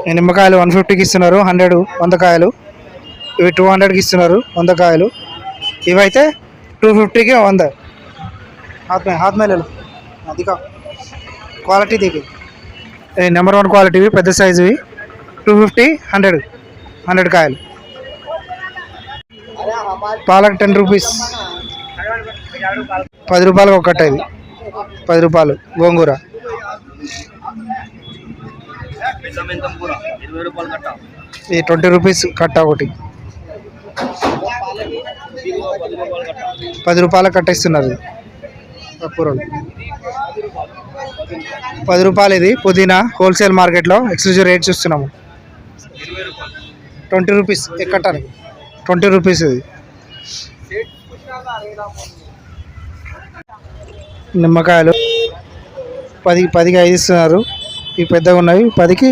ఈ నిమ్మకాయలు 150కి ఇస్తున్నారు. 100 కాయలు. ఇవి 200కి ఇస్తున్నారు 100 కాయలు. ఇవైతే 250కి 100. हाथ में ले लो दिखाओ क्वालिटी देखिए. నెంబర్ 1 క్వాలిటీవి పెద్ద సైజువి 250 100 కాయలు. పాలక్ 10 రూపీస్ 10 రూపాయలకు ఒక కట్ట. ఇది 10 రూపాయలు. గోంగూర ఇది 20 రూపీస్ కట్ట ఒకటి. 10 రూపాయల కట్ట ఇస్తున్నారు. కూరలు 10 రూపాయలు. ఇది పుదీనా హోల్సేల్ మార్కెట్లో ఎక్స్క్లూజివ్ రేట్ చూస్తున్నాము. 20 రూపీస్ కట్టాలి. 20 రూపీస్. ఇది నిమ్మకాయలు 10కి 5 ఇస్తున్నారు. ఇవి పెద్దగా ఉన్నవి 10కి